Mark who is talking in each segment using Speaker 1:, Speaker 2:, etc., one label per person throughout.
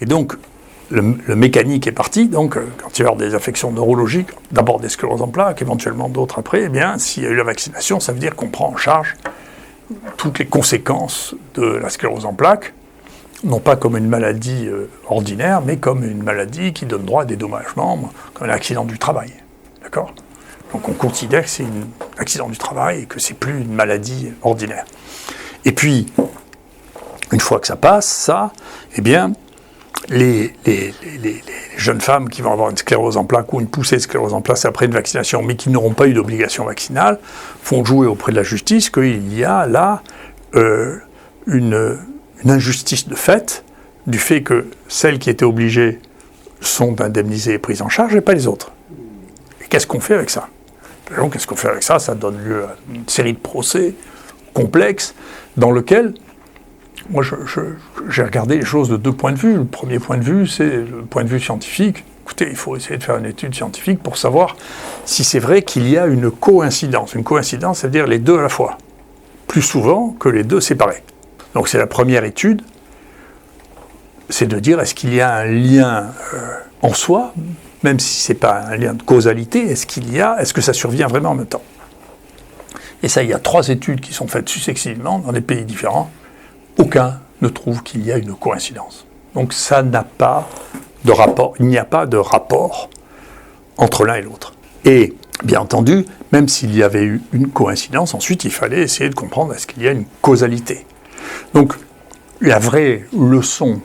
Speaker 1: Et donc, le mécanique est parti, donc quand il y a des affections neurologiques, d'abord des scléroses en plaques, éventuellement d'autres après, eh bien, s'il y a eu la vaccination, ça veut dire qu'on prend en charge toutes les conséquences de la sclérose en plaques, non pas comme une maladie ordinaire, mais comme une maladie qui donne droit à des dommagements, comme un accident du travail. D'accord ? Donc on considère que c'est un accident du travail et que c'est plus une maladie ordinaire. Et puis, une fois que ça passe, ça, eh bien, les jeunes femmes qui vont avoir une sclérose en plaques ou une poussée de sclérose en plaques après une vaccination, mais qui n'auront pas eu d'obligation vaccinale, font jouer auprès de la justice qu'il y a là une injustice de fait, du fait que celles qui étaient obligées sont indemnisées et prises en charge et pas les autres. Et qu'est-ce qu'on fait avec ça ? Donc, qu'est-ce qu'on fait avec ça ? Ça donne lieu à une série de procès complexes dans lesquels moi, j'ai regardé les choses de deux points de vue. Le premier point de vue, c'est le point de vue scientifique. Écoutez, il faut essayer de faire une étude scientifique pour savoir si c'est vrai qu'il y a une coïncidence. Une coïncidence, c'est-à-dire les deux à la fois, plus souvent que les deux séparés. Donc c'est la première étude, c'est de dire est-ce qu'il y a un lien en soi, même si ce n'est pas un lien de causalité, est-ce que ça survient vraiment en même temps ? Et ça, il y a 3 études qui sont faites successivement dans des pays différents. Aucun ne trouve qu'il y a une coïncidence. Donc ça n'a pas de rapport, il n'y a pas de rapport entre l'un et l'autre. Et bien entendu, même s'il y avait eu une coïncidence, ensuite il fallait essayer de comprendre est-ce qu'il y a une causalité. Donc la vraie leçon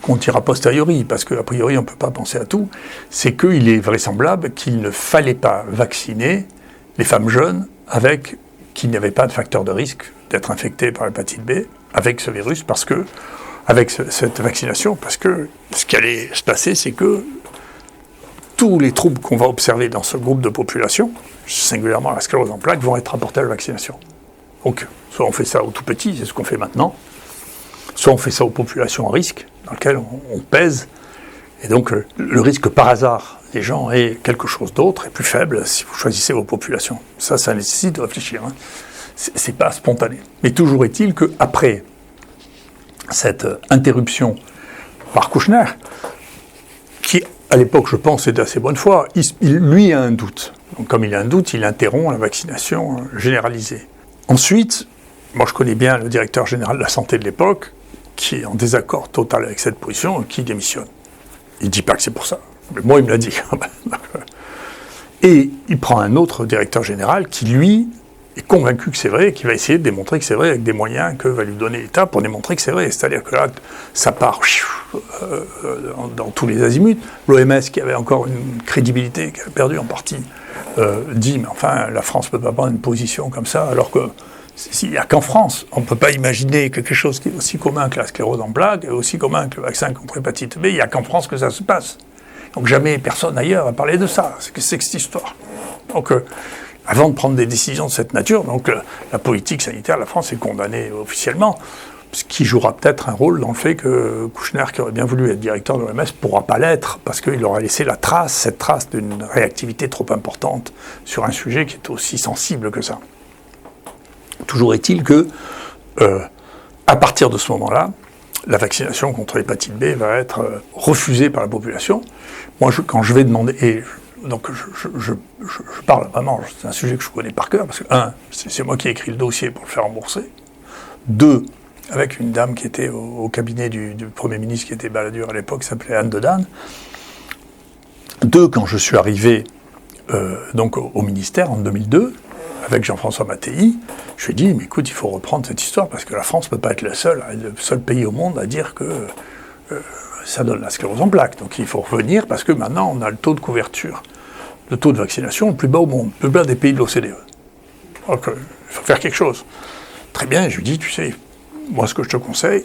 Speaker 1: qu'on tire a posteriori, parce qu'a priori on ne peut pas penser à tout, c'est qu'il est vraisemblable qu'il ne fallait pas vacciner les femmes jeunes qui n'avaient pas de facteur de risque d'être infectées par l'hépatite B avec ce virus, parce que, avec cette vaccination, parce que ce qui allait se passer, c'est que tous les troubles qu'on va observer dans ce groupe de population, singulièrement la sclérose en plaques, vont être rapportés à la vaccination. Donc, soit on fait ça aux tout petits, c'est ce qu'on fait maintenant, soit on fait ça aux populations à risque, dans lesquelles on pèse, et donc le risque par hasard des gens est quelque chose d'autre, est plus faible si vous choisissez vos populations. Ça nécessite de réfléchir. Hein. C'est pas spontané. Mais toujours est-il qu'après cette interruption par Kouchner, qui à l'époque, je pense, était assez bonne foi, lui a un doute. Donc comme il a un doute, il interrompt la vaccination généralisée. Ensuite, moi je connais bien le directeur général de la santé de l'époque, qui est en désaccord total avec cette position, qui démissionne. Il ne dit pas que c'est pour ça, mais moi il me l'a dit. Et il prend un autre directeur général qui, lui, est convaincu que c'est vrai et qui va essayer de démontrer que c'est vrai avec des moyens que va lui donner l'État pour démontrer que c'est vrai. C'est-à-dire que là, ça part dans tous les azimuts. L'OMS, qui avait encore une crédibilité, qui a perdu en partie, dit, mais enfin, la France ne peut pas prendre une position comme ça, alors que s'il n'y a qu'en France, on ne peut pas imaginer que quelque chose qui est aussi commun que la sclérose en plaques, et aussi commun que le vaccin contre l'hépatite B, il n'y a qu'en France que ça se passe. Donc jamais personne ailleurs va parler de ça. C'est que cette histoire. Donc, avant de prendre des décisions de cette nature, donc la politique sanitaire de la France est condamnée officiellement, ce qui jouera peut-être un rôle dans le fait que Kouchner, qui aurait bien voulu être directeur de l'OMS, ne pourra pas l'être, parce qu'il aura laissé cette trace d'une réactivité trop importante sur un sujet qui est aussi sensible que ça. Toujours est-il que, à partir de ce moment-là, la vaccination contre l'hépatite B va être refusée par la population. Moi, quand je vais demander... Donc je parle vraiment, c'est un sujet que je connais par cœur, parce que, c'est moi qui ai écrit le dossier pour le faire rembourser. 2, avec une dame qui était au cabinet du Premier ministre, qui était baladure à l'époque, qui s'appelait Anne Dedane. 2, quand je suis arrivé donc au ministère en 2002, avec Jean-François Mattei, je lui ai dit, mais écoute, il faut reprendre cette histoire, parce que la France ne peut pas être le seul pays au monde à dire que ça donne la sclérose en plaques. Donc il faut revenir, parce que maintenant, on a le taux de couverture, le taux de vaccination le plus bas au monde, le plus bas des pays de l'OCDE. Donc il faut faire quelque chose. Très bien, je lui dis, tu sais, moi ce que je te conseille,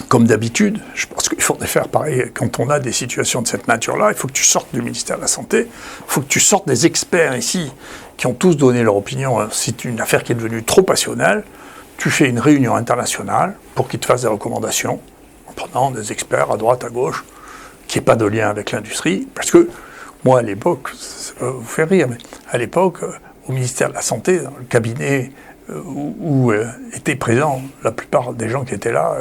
Speaker 1: comme d'habitude, je pense qu'il faudrait faire pareil quand on a des situations de cette nature-là, il faut que tu sortes du ministère de la Santé, il faut que tu sortes des experts ici, qui ont tous donné leur opinion. C'est une affaire qui est devenue trop passionnelle, tu fais une réunion internationale pour qu'ils te fassent des recommandations, en prenant des experts à droite, à gauche, qui n'aient pas de lien avec l'industrie, parce que moi à l'époque, ça va vous faire rire, mais à l'époque, au ministère de la Santé, dans le cabinet où étaient présents la plupart des gens qui étaient là,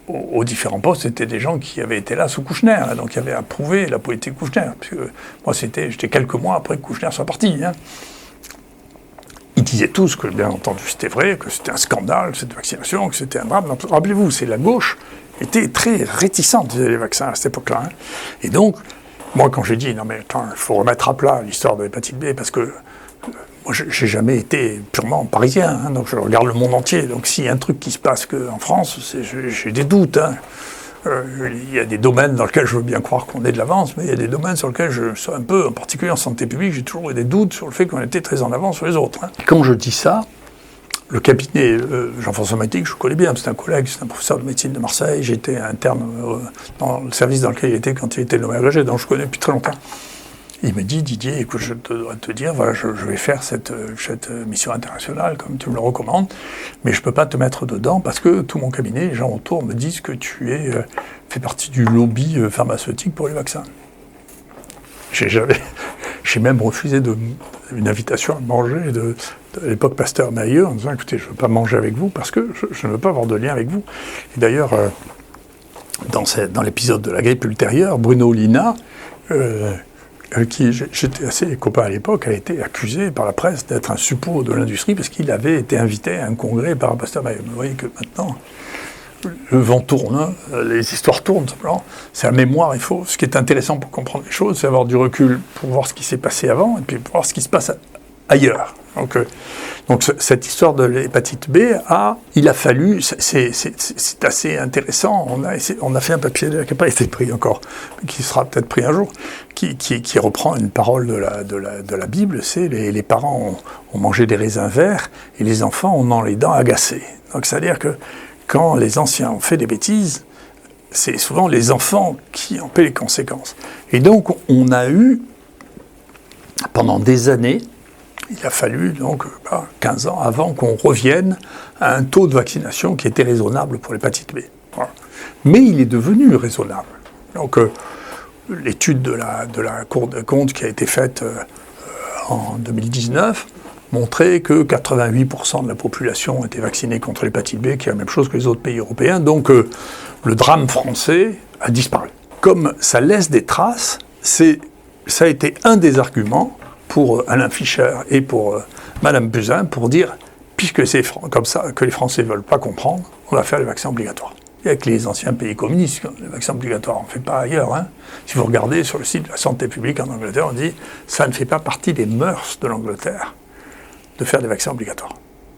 Speaker 1: aux différents postes, c'était des gens qui avaient été là sous Kouchner, hein, donc qui avaient approuvé la politique Kouchner. Parce que moi, j'étais quelques mois après que Kouchner soit parti. Hein. Ils disaient tous que, bien entendu, c'était vrai, que c'était un scandale, cette vaccination, que c'était un drame. Rappelez-vous, c'est la gauche était très réticente vis-à-vis des vaccins à cette époque-là. Hein. Et donc, moi, quand j'ai dit, non mais attends, il faut remettre à plat l'histoire de l'hépatite B, parce que moi, j'ai jamais été purement parisien, hein, donc je regarde le monde entier. Donc s'il y a un truc qui se passe qu'en France, j'ai des doutes. Hein. Il y a des domaines dans lesquels je veux bien croire qu'on est de l'avance, mais il y a des domaines sur lesquels je suis un peu, en particulier en santé publique, j'ai toujours eu des doutes sur le fait qu'on était très en avance sur les autres. Hein. Quand je dis ça, le cabinet Jean-François Matic, je connais bien, c'est un collègue, c'est un professeur de médecine de Marseille, j'étais interne dans le service dans lequel il était quand il était nommé agrégé, donc je connais depuis très longtemps. Il me dit, Didier, écoute, je dois te dire, voilà, je vais faire cette mission internationale, comme tu me le recommandes, mais je ne peux pas te mettre dedans parce que tout mon cabinet, les gens autour me disent que tu fais partie du lobby pharmaceutique pour les vaccins. J'ai même refusé une invitation à manger de l'époque Pasteur-Mailleux en disant, écoutez, je ne veux pas manger avec vous parce que je ne veux pas avoir de lien avec vous. Et d'ailleurs, dans l'épisode de la grippe ultérieure, Bruno Lina, qui j'étais assez copain à l'époque, a été accusé par la presse d'être un suppôt de l'industrie parce qu'il avait été invité à un congrès par Pasteur-Mailleux. Vous voyez que maintenant, le vent tourne, hein, les histoires tournent simplement. C'est la mémoire, ce qui est intéressant pour comprendre les choses, c'est avoir du recul pour voir ce qui s'est passé avant et puis pour voir ce qui se passe ailleurs. Donc cette histoire de l'hépatite B, il a fallu, c'est assez intéressant, on a fait un papier qui n'a pas été pris encore, mais qui sera peut-être pris un jour, qui reprend une parole de la Bible, c'est les parents ont mangé des raisins verts et les enfants ont les dents agacées. Donc c'est-à-dire que quand les anciens ont fait des bêtises, c'est souvent les enfants qui en paient les conséquences. Et donc on a eu, pendant des années, il a fallu donc 15 ans avant qu'on revienne à un taux de vaccination qui était raisonnable pour l'hépatite B. Voilà. Mais il est devenu raisonnable. Donc l'étude de la Cour des comptes qui a été faite en 2019 montrait que 88% de la population était vaccinée contre l'hépatite B, qui est la même chose que les autres pays européens. Donc le drame français a disparu. Comme ça laisse des traces, ça a été un des arguments pour Alain Fischer et pour Madame Buzyn, pour dire, puisque c'est comme ça que les Français ne veulent pas comprendre, on va faire les vaccins obligatoires. Et avec les anciens pays communistes, les vaccins obligatoires, on ne fait pas ailleurs. Hein. Si vous regardez sur le site de la santé publique en Angleterre, on dit, ça ne fait pas partie des mœurs de l'Angleterre de faire des vaccins obligatoires.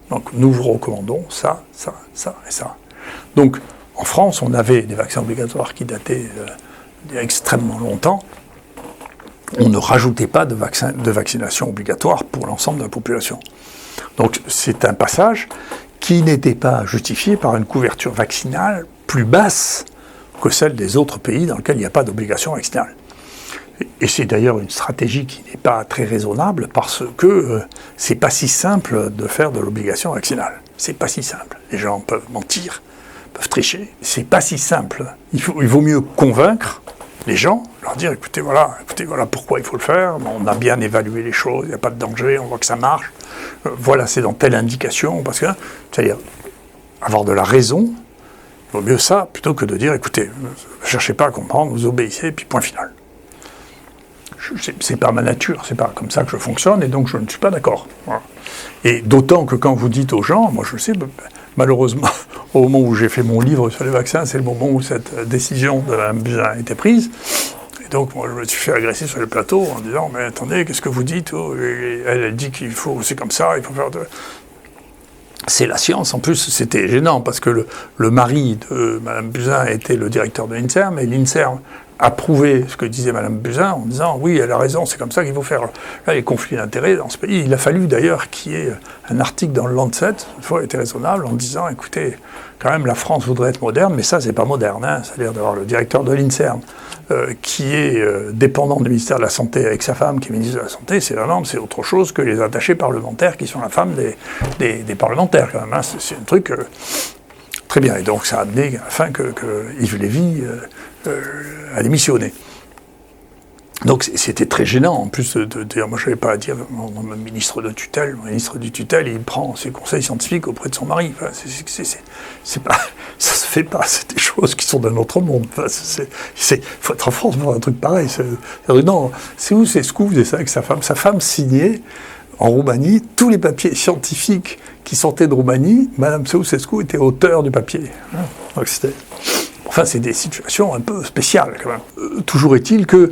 Speaker 1: Donc nous vous recommandons ça, ça, ça et ça. Donc en France, on avait des vaccins obligatoires qui dataient d'il y a extrêmement longtemps. On ne rajoutait pas de vaccination obligatoire pour l'ensemble de la population. Donc c'est un passage qui n'était pas justifié par une couverture vaccinale plus basse que celle des autres pays dans lesquels il n'y a pas d'obligation vaccinale. Et c'est d'ailleurs une stratégie qui n'est pas très raisonnable parce que c'est pas si simple de faire de l'obligation vaccinale. C'est pas si simple. Les gens peuvent mentir, peuvent tricher. C'est pas si simple. Il vaut mieux convaincre les gens, leur dire écoutez voilà pourquoi il faut le faire, on a bien évalué les choses, il n'y a pas de danger, on voit que ça marche, voilà c'est dans telle indication, parce que, c'est-à-dire avoir de la raison, il vaut mieux ça plutôt que de dire écoutez, ne cherchez pas à comprendre, vous obéissez, puis point final. C'est pas ma nature, c'est pas comme ça que je fonctionne, et donc je ne suis pas d'accord. Voilà. Et d'autant que quand vous dites aux gens, moi je le sais, malheureusement, au moment où j'ai fait mon livre sur les vaccins, c'est le moment où cette décision de Mme Buzyn a été prise. Et donc, moi, je me suis fait agresser sur le plateau en disant « Mais attendez, qu'est-ce que vous dites ?» Elle dit qu'il faut, c'est comme ça, il faut faire de... C'est la science. En plus, c'était gênant parce que le mari de Mme Buzyn était le directeur de l'INSERM, et l'INSERM approuvait ce que disait Mme Buzyn en disant « Oui, elle a raison, c'est comme ça qu'il faut faire. » Là, les conflits d'intérêts dans ce pays. Il a fallu d'ailleurs qu'il y ait un article dans le Lancet, une fois, il était raisonnable, en disant « Écoutez, quand même, la France voudrait être moderne, mais ça, c'est pas moderne. Hein. » C'est-à-dire d'avoir le directeur de l'INSERM qui est dépendant du ministère de la Santé avec sa femme qui est ministre de la Santé, c'est la norme, c'est autre chose que les attachés parlementaires qui sont la femme des parlementaires, quand même. Hein. C'est un truc très bien. Et donc, ça a amené à la fin que Yves Lévy a démissionné. Donc c'était très gênant, en plus de dire, moi je n'avais pas à dire, mon ministre de tutelle, il prend ses conseils scientifiques auprès de son mari. Enfin, c'est pas, ça se fait pas, c'est des choses qui sont d'un autre monde. Enfin, faut être en France pour un truc pareil. Non, c'est où c'est ce coup, vous faisait ça avec sa femme. Sa femme signait en Roumanie tous les papiers scientifiques qui sortaient de Roumanie. Madame Ceausescu était auteur du papier. Donc enfin, c'est des situations un peu spéciales quand même. Toujours est-il que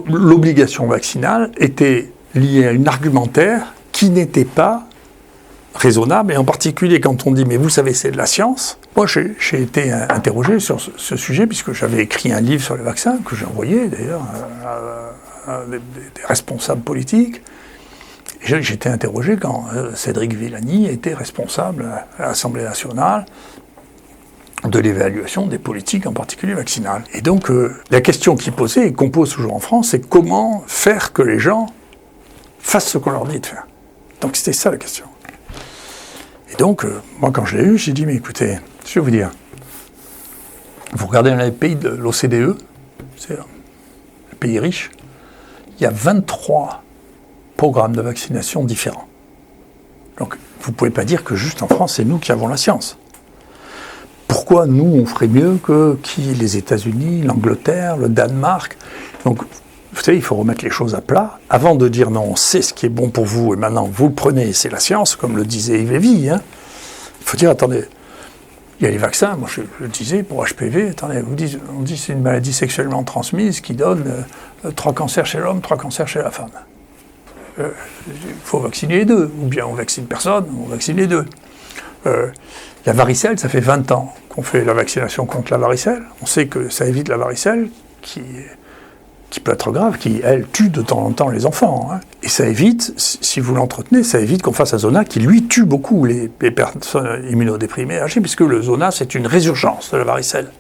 Speaker 1: l'obligation vaccinale était liée à une argumentaire qui n'était pas raisonnable, et en particulier quand on dit « mais vous savez, c'est de la science ». Moi, j'ai été interrogé sur ce sujet, puisque j'avais écrit un livre sur les vaccins, que j'ai envoyé d'ailleurs à des responsables politiques. J'ai été interrogé quand Cédric Villani était responsable à l'Assemblée nationale de l'évaluation des politiques, en particulier vaccinales. Et donc, la question qui posait, et qu'on pose toujours en France, c'est comment faire que les gens fassent ce qu'on leur dit de faire. Donc, c'était ça la question. Et donc, moi, quand je l'ai eu, j'ai dit, mais écoutez, je vais vous dire, vous regardez dans les pays de l'OCDE, c'est les pays riches, il y a 23 programmes de vaccination différents. Donc, vous ne pouvez pas dire que juste en France, c'est nous qui avons la science. Pourquoi nous, on ferait mieux que les États-Unis, l'Angleterre, le Danemark? Donc, vous savez, il faut remettre les choses à plat. Avant de dire non, on sait ce qui est bon pour vous, et maintenant vous le prenez, c'est la science, comme le disait Yves Lévy. Il faut dire, attendez, il y a les vaccins, moi je le disais, pour HPV, attendez, on dit que c'est une maladie sexuellement transmise qui donne 3 cancers chez l'homme, 3 cancers chez la femme. Il faut vacciner les deux, ou bien on vaccine personne, on vaccine les deux. La varicelle, ça fait 20 ans qu'on fait la vaccination contre la varicelle. On sait que ça évite la varicelle, qui peut être grave, qui, elle, tue de temps en temps les enfants. Et ça évite, si vous l'entretenez, ça évite qu'on fasse un zona qui, lui, tue beaucoup les personnes immunodéprimées âgées, puisque le zona, c'est une résurgence de la varicelle.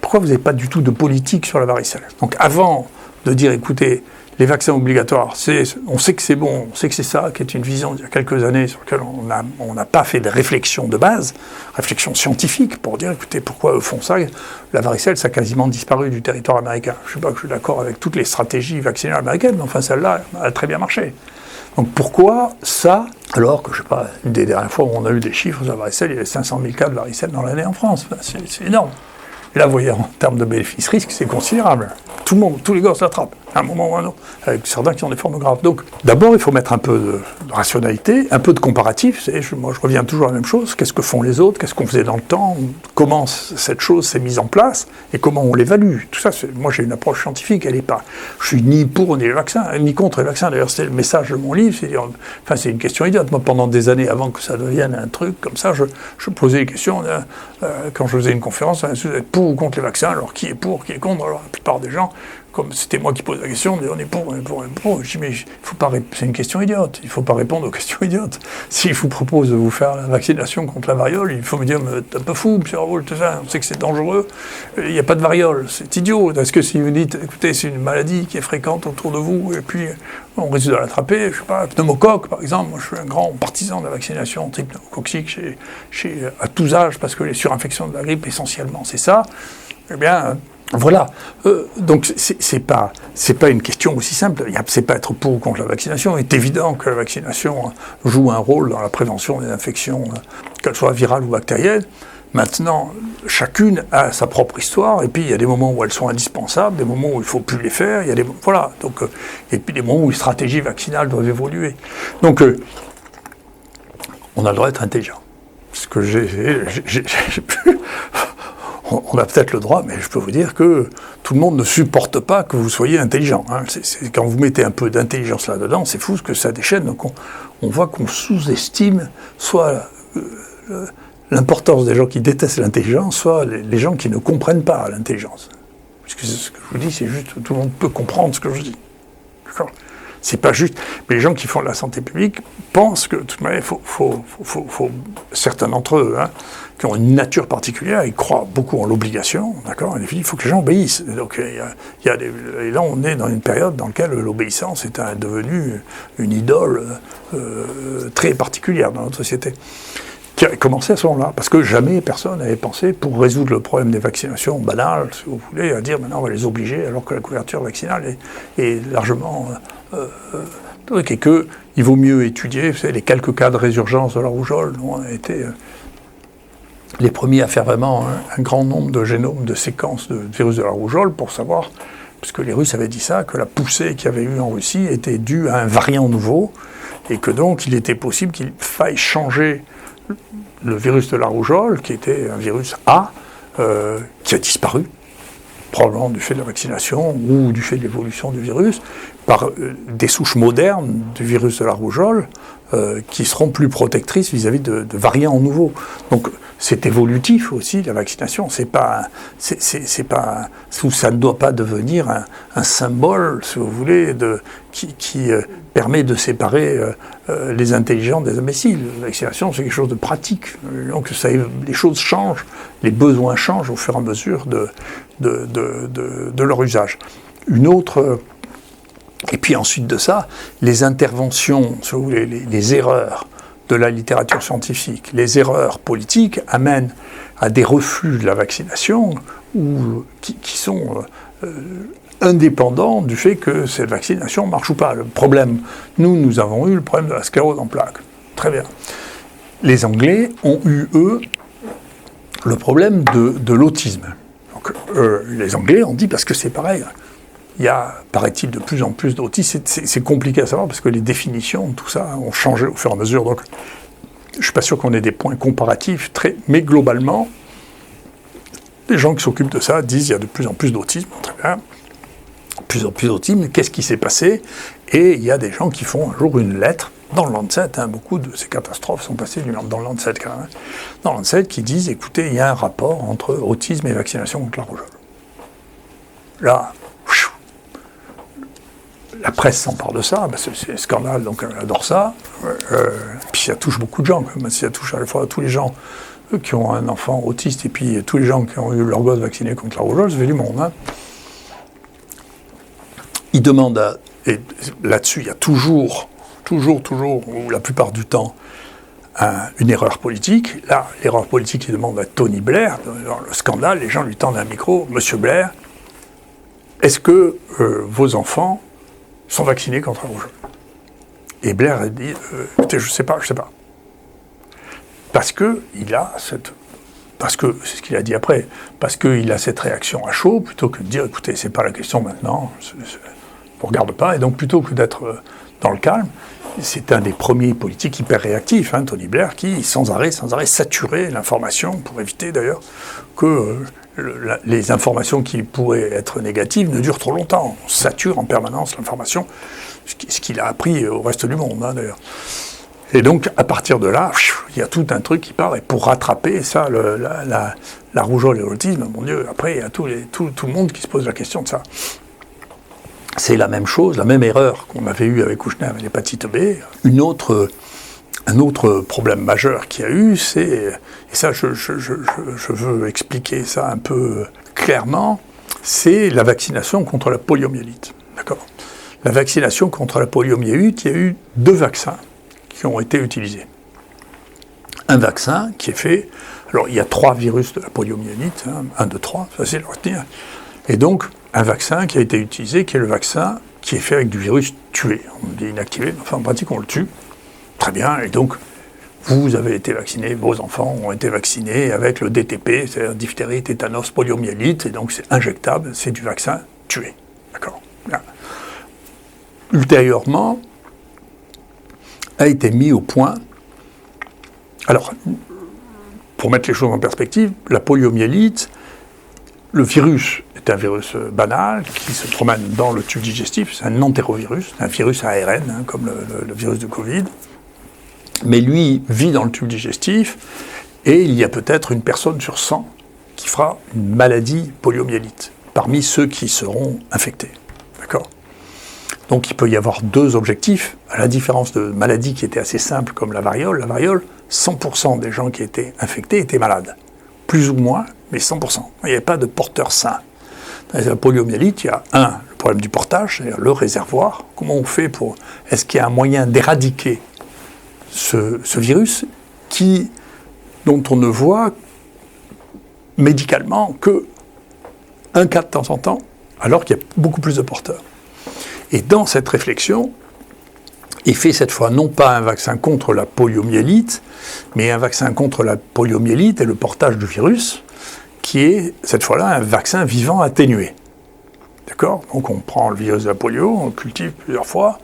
Speaker 1: Pourquoi vous n'avez pas du tout de politique sur la varicelle? Donc avant de dire, écoutez, les vaccins obligatoires, on sait que c'est bon, on sait que c'est ça, qui est une vision d'il y a quelques années sur laquelle on n'a pas fait de réflexion de base, réflexion scientifique, pour dire, écoutez, pourquoi eux font ça? La varicelle, ça a quasiment disparu du territoire américain. Je ne sais pas que je suis d'accord avec toutes les stratégies vaccinales américaines, mais enfin celle-là, elle a très bien marché. Donc pourquoi ça, alors que, je ne sais pas, une des dernières fois où on a eu des chiffres de la varicelle, il y avait 500 000 cas de varicelle dans l'année en France. Enfin, c'est énorme. Et là, vous voyez, en termes de bénéfice-risque, c'est considérable. Tout le monde, tous les gosses l'attrapent, à un moment ou à un autre, avec certains qui ont des formes graves. Donc, d'abord, il faut mettre un peu de rationalité, un peu de comparatif. Moi, je reviens toujours à la même chose. Qu'est-ce que font les autres? Qu'est-ce qu'on faisait dans le temps? Comment cette chose s'est mise en place? Et comment on l'évalue? Tout ça, moi, j'ai une approche scientifique. Elle est pas. Je suis ni pour ni les vaccins, ni contre les vaccins. D'ailleurs, c'était le message de mon livre. C'est une question idiote. Moi, pendant des années, avant que ça devienne un truc comme ça, je posais des questions. Quand je faisais une conférence, vous êtes pour ou contre les vaccins? Alors, qui est pour, qui est contre? Alors, la plupart des gens, comme c'était moi qui pose la question, on dit on est pour, on est pour, on est pour. Je dis mais c'est une question idiote, il ne faut pas répondre aux questions idiotes. Si je vous propose de vous faire la vaccination contre la variole, il faut me dire mais t'es un peu fou, monsieur Raoult, tout ça, on sait que c'est dangereux, il n'y a pas de variole, c'est idiot. Est-ce que si vous dites, écoutez, c'est une maladie qui est fréquente autour de vous, et puis on risque de l'attraper, je sais pas, pneumocoque par exemple, moi je suis un grand partisan de la vaccination anti-pneumococcique à tous âges, parce que les surinfections de la grippe, essentiellement, c'est ça, eh bien... Voilà. Donc c'est pas une question aussi simple. C'est pas être pour ou contre la vaccination. Il est évident que la vaccination joue un rôle dans la prévention des infections, qu'elles soient virales ou bactériennes. Maintenant, chacune a sa propre histoire, et puis il y a des moments où elles sont indispensables, des moments où il ne faut plus les faire, voilà. Donc, et puis des moments où les stratégies vaccinales doivent évoluer. Donc, on a le droit d'être intelligent. Parce que on a peut-être le droit, mais je peux vous dire que tout le monde ne supporte pas que vous soyez intelligent. Quand vous mettez un peu d'intelligence là-dedans, c'est fou ce que ça déchaîne. Donc on voit qu'on sous-estime soit l'importance des gens qui détestent l'intelligence, soit les gens qui ne comprennent pas l'intelligence. Parce que ce que je vous dis, c'est juste, tout le monde peut comprendre ce que je dis. D'accord ? C'est pas juste. Mais les gens qui font de la santé publique pensent que, de toute manière, certains d'entre eux, qui ont une nature particulière, ils croient beaucoup en l'obligation, d'accord ? Il faut que les gens obéissent. Donc, et là, on est dans une période dans laquelle l'obéissance est devenue une idole très particulière dans notre société. qui a commencé à ce moment-là, parce que jamais personne n'avait pensé, pour résoudre le problème des vaccinations banales, si vous voulez, à dire maintenant on va les obliger, alors que la couverture vaccinale est largement et qu'il vaut mieux étudier. Vous savez, les quelques cas de résurgence de la rougeole ont été les premiers à faire vraiment un grand nombre de génomes, de séquences de virus de la rougeole pour savoir, parce que les Russes avaient dit ça, que la poussée qu'il y avait eu en Russie était due à un variant nouveau, et que donc il était possible qu'il faille changer le virus de la rougeole, qui était un virus A, qui a disparu, probablement du fait de la vaccination ou du fait de l'évolution du virus, par des souches modernes du virus de la rougeole qui seront plus protectrices vis-à-vis de variants nouveaux. Donc c'est évolutif aussi, la vaccination. Ça ne doit pas devenir un symbole, si vous voulez, qui permet de séparer les intelligents des imbéciles. La vaccination, c'est quelque chose de pratique. Donc les choses changent, les besoins changent au fur et à mesure de leur usage. Et puis ensuite de ça, les interventions, si vous voulez, les erreurs de la littérature scientifique, les erreurs politiques amènent à des refus de la vaccination qui sont indépendants du fait que cette vaccination marche ou pas. Le problème, nous avons eu le problème de la sclérose en plaques. Très bien. Les Anglais ont eu, eux, le problème de l'autisme. Donc, les Anglais ont dit, parce que c'est pareil, il y a, paraît-il, de plus en plus d'autistes. C'est compliqué à savoir parce que les définitions, tout ça, ont changé au fur et à mesure. Donc, je ne suis pas sûr qu'on ait des points comparatifs, mais globalement, les gens qui s'occupent de ça disent qu'il y a de plus en plus d'autisme. Très bien. De plus en plus d'autisme. Qu'est-ce qui s'est passé? Et il y a des gens qui font un jour une lettre dans le Lancet. Beaucoup de ces catastrophes sont passées dans le Lancet quand même. Dans le Lancet, qui disent, écoutez, il y a un rapport entre autisme et vaccination contre la rougeole. Là, la presse s'empare de ça, c'est un scandale, donc elle adore ça. Puis ça touche beaucoup de gens, quand même. Ça touche à la fois tous les gens qui ont un enfant autiste et puis tous les gens qui ont eu leur gosse vacciné contre la rougeole, ça fait du monde. Hein. Ils demandent, et là-dessus, il y a toujours, ou la plupart du temps, une erreur politique. Là, l'erreur politique, ils demandent à Tony Blair, dans le scandale, les gens lui tendent un micro, Monsieur Blair, est-ce que vos enfants sont vaccinés contre la rougeole? Et Blair a dit, écoutez, je sais pas. Parce que c'est ce qu'il a dit après, parce qu'il a cette réaction à chaud, plutôt que de dire, écoutez, c'est pas la question maintenant, on ne regarde pas, et donc plutôt que d'être dans le calme, c'est un des premiers politiques hyper réactifs, Tony Blair, qui sans arrêt saturait l'information, pour éviter d'ailleurs que les informations qui pourraient être négatives ne durent trop longtemps. On sature en permanence l'information, ce qu'il a appris au reste du monde, d'ailleurs. Et donc, à partir de là, il y a tout un truc qui part, et pour rattraper ça, la rougeole et l'autisme, mon Dieu, après, il y a tout le monde qui se pose la question de ça. C'est la même chose, la même erreur qu'on avait eue avec Kouchner et l'hépatite B. Un autre problème majeur qu'il y a eu, et ça je veux expliquer ça un peu clairement, c'est la vaccination contre la poliomyélite. D'accord ? La vaccination contre la poliomyélite, il y a eu 2 vaccins qui ont été utilisés. Un vaccin qui est fait, alors il y a 3 virus de la poliomyélite, 1, 2, 3, facile à retenir, et donc un vaccin qui a été utilisé, qui est le vaccin qui est fait avec du virus tué. On dit inactivé, mais enfin en pratique on le tue. Très bien, et donc vous avez été vacciné, vos enfants ont été vaccinés avec le DTP, c'est-à-dire diphtérie, tétanos, poliomyélite, et donc c'est injectable, c'est du vaccin tué. D'accord. Bien. Ultérieurement, a été mis au point. Alors, pour mettre les choses en perspective, la poliomyélite, le virus est un virus banal qui se promène dans le tube digestif, c'est un entérovirus, un virus ARN, comme le virus de Covid. Mais lui vit dans le tube digestif et il y a peut-être une personne sur 100 qui fera une maladie poliomyélite parmi ceux qui seront infectés. D'accord ? Donc il peut y avoir 2 objectifs, à la différence de maladies qui étaient assez simples comme la variole. La variole, 100% des gens qui étaient infectés étaient malades. Plus ou moins, mais 100%. Il n'y avait pas de porteur sain. Dans la poliomyélite, il y a le problème du portage, c'est-à-dire le réservoir. Comment on fait pour... Est-ce qu'il y a un moyen d'éradiquer ce virus qui dont on ne voit médicalement que un cas de temps en temps, alors qu'il y a beaucoup plus de porteurs. Et dans cette réflexion, il fait cette fois non pas un vaccin contre la poliomyélite, mais un vaccin contre la poliomyélite et le portage du virus, qui est cette fois-là un vaccin vivant atténué. D'accord ? Donc on prend le virus de la polio, on le cultive plusieurs fois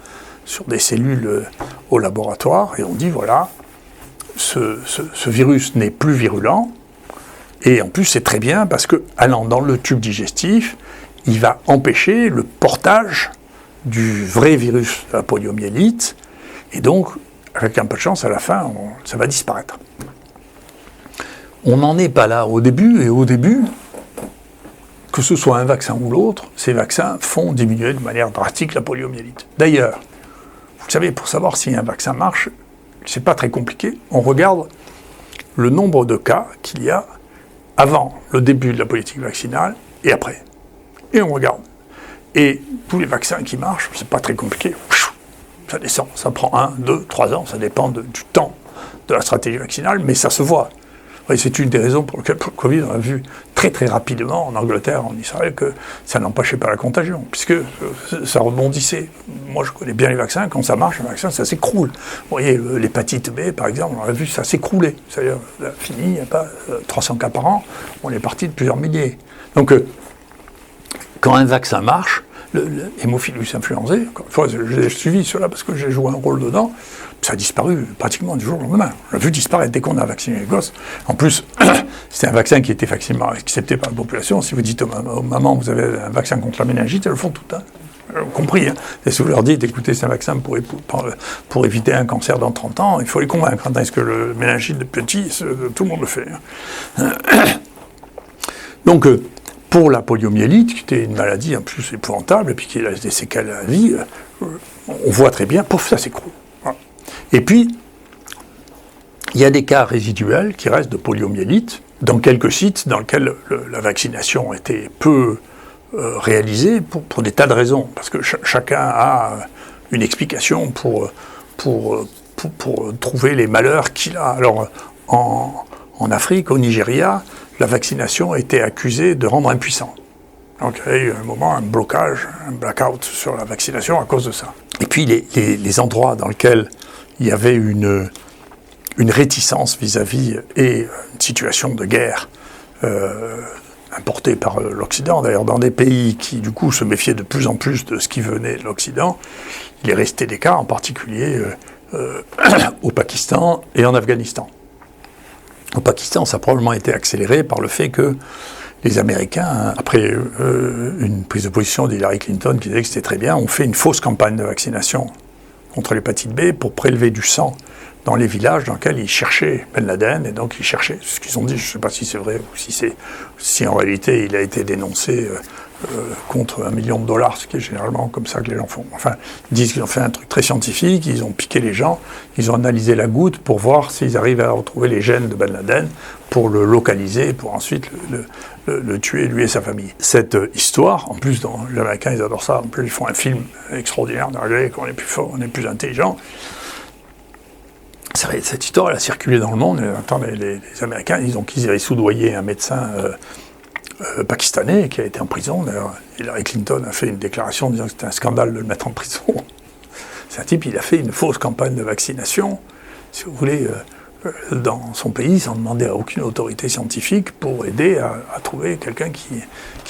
Speaker 1: sur des cellules au laboratoire, et on dit voilà, ce virus n'est plus virulent, et en plus c'est très bien parce que, allant dans le tube digestif, il va empêcher le portage du vrai virus de la poliomyélite, et donc, avec un peu de chance, à la fin, ça va disparaître. On n'en est pas là au début, et au début, que ce soit un vaccin ou l'autre, ces vaccins font diminuer de manière drastique la poliomyélite. D'ailleurs, vous savez, pour savoir si un vaccin marche, c'est pas très compliqué, on regarde le nombre de cas qu'il y a avant le début de la politique vaccinale et après. Et on regarde. Et tous les vaccins qui marchent, c'est pas très compliqué, ça descend. Ça prend 1, 2, 3 ans, ça dépend du temps de la stratégie vaccinale, mais ça se voit. Et c'est une des raisons pour lesquelles, pour le Covid, on a vu très très rapidement en Angleterre, en Israël, que ça n'empêchait pas la contagion, puisque ça rebondissait. Moi, je connais bien les vaccins, quand ça marche, un vaccin, ça s'écroule. Vous voyez, l'hépatite B, par exemple, on a vu ça s'écrouler. C'est-à-dire, fini, il n'y a pas 300 cas par an, on est parti de plusieurs milliers. Donc, quand un vaccin marche, l'hémophilus influenzae, encore une fois, j'ai suivi cela parce que j'ai joué un rôle dedans, ça a disparu pratiquement du jour au lendemain. On l'a vu disparaître dès qu'on a vacciné les gosses. En plus, c'était un vaccin qui était facilement accepté par la population. Si vous dites aux mamans, vous avez un vaccin contre la méningite, elles le font tout, compris. Hein. Et si vous leur dites, écoutez, c'est un vaccin pour éviter un cancer dans 30 ans, il faut les convaincre. Est-ce que le méningite de petit, tout le monde le fait. Hein. Donc, pour la poliomyélite, qui était une maladie en plus épouvantable, et puis qui laisse des séquelles à la vie, on voit très bien, pouf, ça s'écroule. Voilà. Et puis, il y a des cas résiduels qui restent de poliomyélite, dans quelques sites dans lesquels la vaccination était peu réalisée, pour des tas de raisons, parce que chacun a une explication pour trouver les malheurs qu'il a. Alors, en Afrique, au Nigeria, la vaccination a été accusée de rendre impuissant. Donc il y a eu un moment, un blocage, un blackout sur la vaccination à cause de ça. Et puis les endroits dans lesquels il y avait une réticence vis-à-vis et une situation de guerre importée par l'Occident, d'ailleurs dans des pays qui du coup se méfiaient de plus en plus de ce qui venait de l'Occident, il est resté des cas, en particulier au Pakistan et en Afghanistan. Au Pakistan, ça a probablement été accéléré par le fait que les Américains, après une prise de position d'Hillary Clinton qui disait que c'était très bien, ont fait une fausse campagne de vaccination contre l'hépatite B pour prélever du sang dans les villages dans lesquels ils cherchaient Ben Laden, et donc ils cherchaient, c'est ce qu'ils ont dit, je ne sais pas si c'est vrai ou si en réalité il a été dénoncé contre $1 million, ce qui est généralement comme ça que les gens font. Enfin, ils disent qu'ils ont fait un truc très scientifique, ils ont piqué les gens, ils ont analysé la goutte pour voir s'ils arrivent à retrouver les gènes de Ben Laden, pour le localiser, pour ensuite le tuer, lui et sa famille. Cette histoire, en plus, les Américains, ils adorent ça, en plus ils font un film extraordinaire, qu'on est plus fort, on est plus intelligent. Cette histoire, elle a circulé dans le monde. Les Américains, ils avaient soudoyé un médecin pakistanais qui a été en prison. D'ailleurs, Hillary Clinton a fait une déclaration disant que c'était un scandale de le mettre en prison. C'est un type, il a fait une fausse campagne de vaccination, si vous voulez, dans son pays, sans demander à aucune autorité scientifique pour aider à trouver quelqu'un qui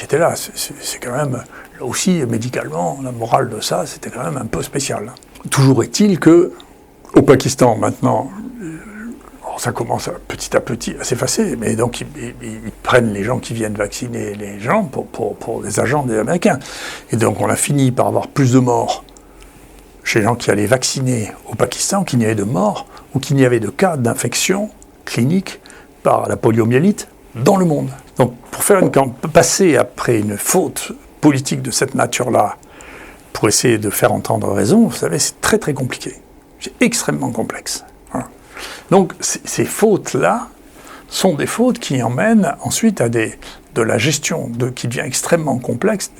Speaker 1: était là. C'est quand même, là aussi, médicalement, la morale de ça, c'était quand même un peu spécial. Toujours est-il que au Pakistan, maintenant, ça commence petit à petit à s'effacer, mais donc ils prennent les gens qui viennent vacciner les gens pour des agents des Américains. Et donc on a fini par avoir plus de morts chez les gens qui allaient vacciner au Pakistan qu'il n'y avait de morts ou qu'il n'y avait de cas d'infection clinique par la poliomyélite dans le monde. Donc pour passer après une faute politique de cette nature-là, pour essayer de faire entendre raison, vous savez, c'est très très compliqué. C'est extrêmement complexe. Voilà. Donc ces fautes-là sont des fautes qui emmènent ensuite à de la gestion qui devient extrêmement complexe,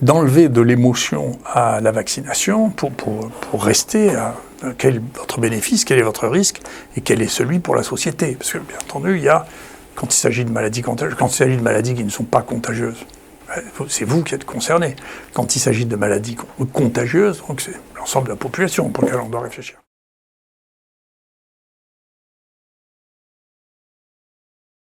Speaker 1: d'enlever de l'émotion à la vaccination pour rester à Quel est votre bénéfice, quel est votre risque, et quel est celui pour la société? Parce que, bien entendu, il y a, quand il s'agit de maladies contagieuses, quand il s'agit de maladies qui ne sont pas contagieuses, c'est vous qui êtes concerné. Quand il s'agit de maladies contagieuses, donc c'est l'ensemble de la population pour laquelle on doit réfléchir.